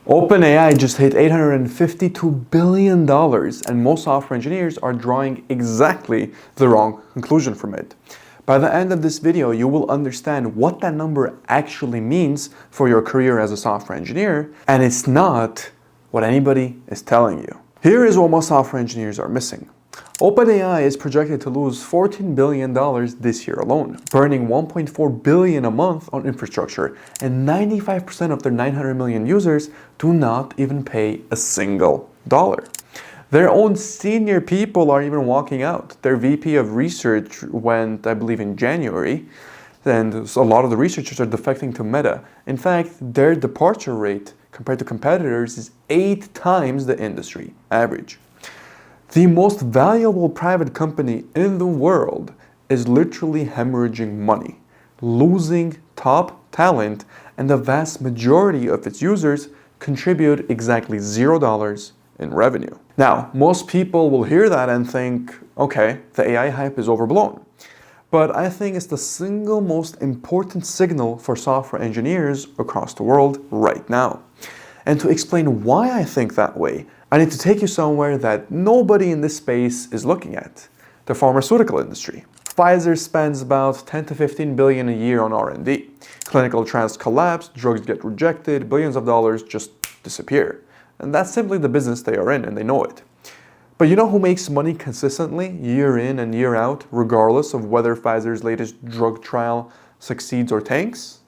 OpenAI just hit $852 billion, and most software engineers are drawing exactly the wrong conclusion from it. By the end of this video, you will understand what that number actually means for your career as a software engineer, and it's not what anybody is telling you. Here is what most software engineers are missing. OpenAI is projected to lose $14 billion this year alone, burning $1.4 billion a month on infrastructure, and 95% of their 900 million users do not even pay a single dollar. Their own senior people are even walking out. Their VP of research went, I believe, in January, and a lot of the researchers are defecting to Meta. In fact, their departure rate compared to competitors is 8 times the industry average. The most valuable private company in the world is literally hemorrhaging money, losing top talent, and the vast majority of its users contribute exactly $0 in revenue. Now, most people will hear that and think, okay, the AI hype is overblown. But I think it's the single most important signal for software engineers across the world right now. And to explain why I think that way, I need to take you somewhere that nobody in this space is looking at, the pharmaceutical industry. Pfizer spends about 10 to 15 billion a year on R&D. Clinical trials collapse, drugs get rejected, billions of dollars just disappear. And that's simply the business they are in, and they know it. But you know who makes money consistently, year in and year out, regardless of whether Pfizer's latest drug trial succeeds or tanks?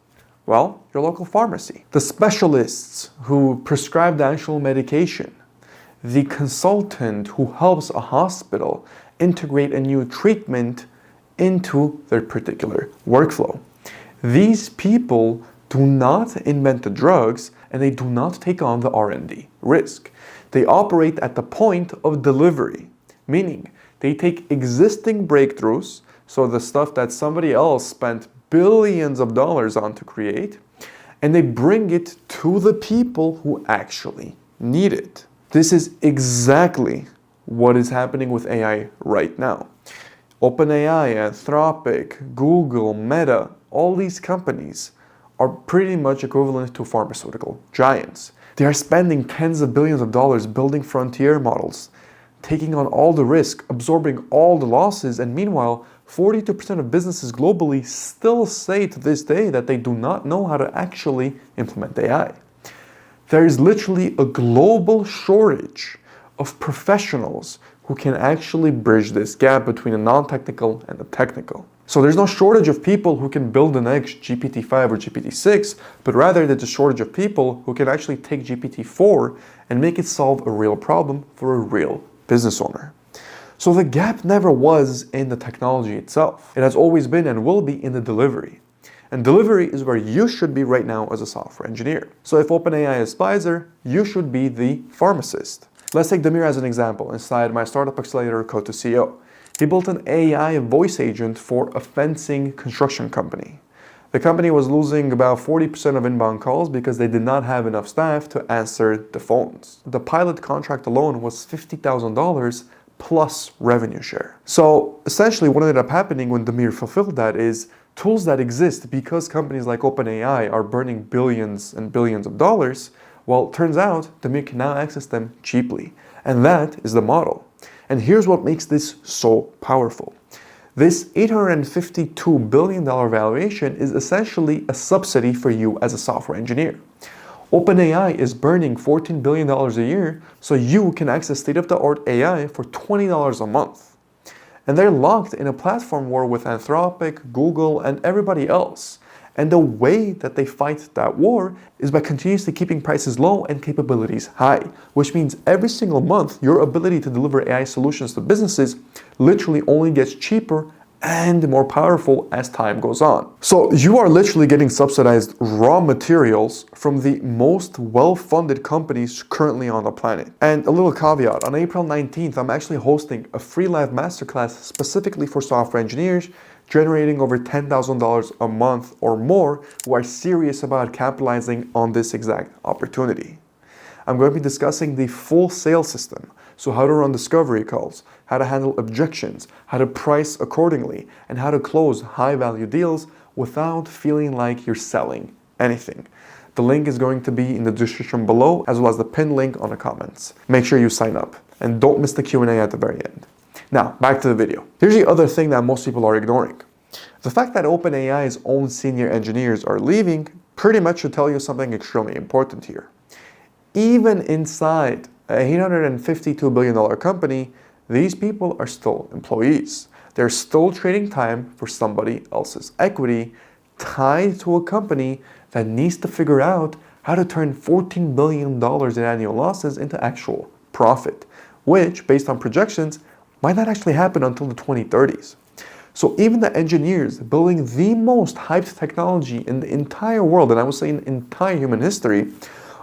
Well, your local pharmacy. The specialists who prescribe the actual medication. The consultant who helps a hospital integrate a new treatment into their particular workflow. These people do not invent the drugs, and they do not take on the R&D risk. They operate at the point of delivery, meaning they take existing breakthroughs, so the stuff that somebody else spent billions of dollars on to create, and they bring it to the people who actually need it. This is exactly what is happening with AI right now. OpenAI, Anthropic, Google, Meta, all these companies are pretty much equivalent to pharmaceutical giants. They are spending tens of billions of dollars building frontier models, taking on all the risk, absorbing all the losses, and meanwhile, 42% of businesses globally still say to this day that they do not know how to actually implement AI. There is literally a global shortage of professionals who can actually bridge this gap between the non-technical and the technical. So there's no shortage of people who can build the next GPT-5 or GPT-6, but rather there's a shortage of people who can actually take GPT-4 and make it solve a real problem for a real business owner. So the gap never was in the technology itself. It has always been and will be in the delivery. And delivery is where you should be right now as a software engineer. So if OpenAI is Pfizer, you should be the pharmacist. Let's take Damir as an example inside my startup accelerator Code to CEO. He built an AI voice agent for a fencing construction company. The company was losing about 40% of inbound calls because they did not have enough staff to answer the phones. The pilot contract alone was $50,000 plus revenue share. So essentially what ended up happening when Damir fulfilled that is tools that exist because companies like OpenAI are burning billions and billions of dollars, well, it turns out Damir can now access them cheaply. And that is the model. And here's what makes this so powerful. This $852 billion valuation is essentially a subsidy for you as a software engineer. OpenAI is burning $14 billion a year, so you can access state-of-the-art AI for $20 a month. And they're locked in a platform war with Anthropic, Google, and everybody else. And the way that they fight that war is by continuously keeping prices low and capabilities high, which means every single month, your ability to deliver AI solutions to businesses literally only gets cheaper and more powerful as time goes on. So you are literally getting subsidized raw materials from the most well-funded companies currently on the planet. And a little caveat, on April 19th, I'm actually hosting a free live masterclass specifically for software engineers generating over $10,000 a month or more who are serious about capitalizing on this exact opportunity. I'm going to be discussing the full sales system. So how to run discovery calls, how to handle objections, how to price accordingly, and how to close high-value deals without feeling like you're selling anything. The link is going to be in the description below, as well as the pinned link on the comments. Make sure you sign up and don't miss the Q&A at the very end. Now, back to the video. Here's the other thing that most people are ignoring. The fact that OpenAI's own senior engineers are leaving pretty much should tell you something extremely important here. Even inside an $852 billion company, these people are still employees. They're still trading time for somebody else's equity tied to a company that needs to figure out how to turn $14 billion in annual losses into actual profit, which, based on projections, might not actually happen until the 2030s. So even the engineers building the most hyped technology in the entire world, and I would say in entire human history,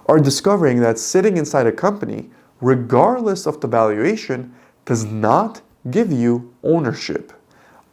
are discovering that sitting inside a company, regardless of the valuation, does not give you ownership.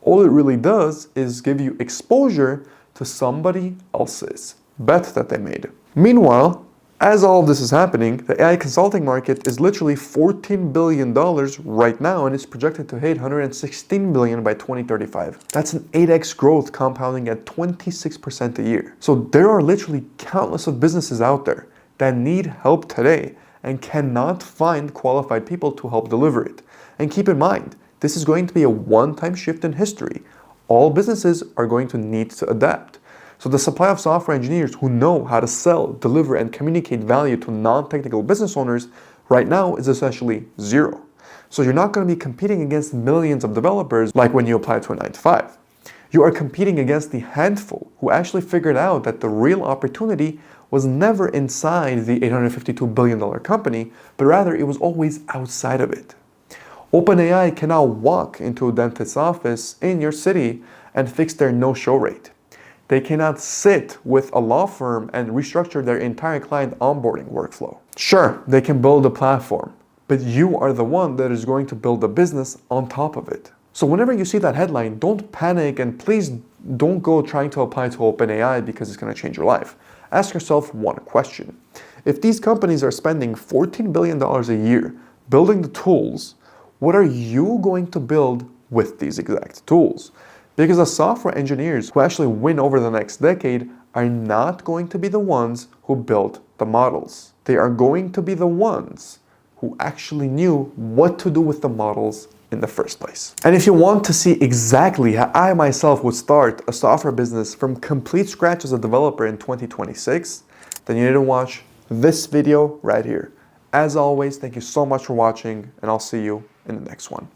All it really does is give you exposure to somebody else's bet that they made. Meanwhile, as all of this is happening, the AI consulting market is literally $14 billion right now, and it's projected to hit $116 billion by 2035. That's an 8x growth, compounding at 26% a year. So there are literally countless of businesses out there that need help today and cannot find qualified people to help deliver it. And keep in mind, this is going to be a one-time shift in history. All businesses are going to need to adapt. So the supply of software engineers who know how to sell, deliver, and communicate value to non-technical business owners right now is essentially zero. So you're not going to be competing against millions of developers like when you apply to a 9-to-5. You are competing against the handful who actually figured out that the real opportunity was never inside the $852 billion company, but rather it was always outside of it. OpenAI can now walk into a dentist's office in your city and fix their no-show rate. They cannot sit with a law firm and restructure their entire client onboarding workflow. Sure, they can build a platform, but you are the one that is going to build a business on top of it. So whenever you see that headline, don't panic, and please don't go trying to apply to OpenAI because it's going to change your life. Ask yourself one question. If these companies are spending $14 billion a year building the tools, what are you going to build with these exact tools? Because the software engineers who actually win over the next decade are not going to be the ones who built the models. They are going to be the ones who actually knew what to do with the models in the first place. And if you want to see exactly how I myself would start a software business from complete scratch as a developer in 2026, then you need to watch this video right here. As always, thank you so much for watching, and I'll see you in the next one.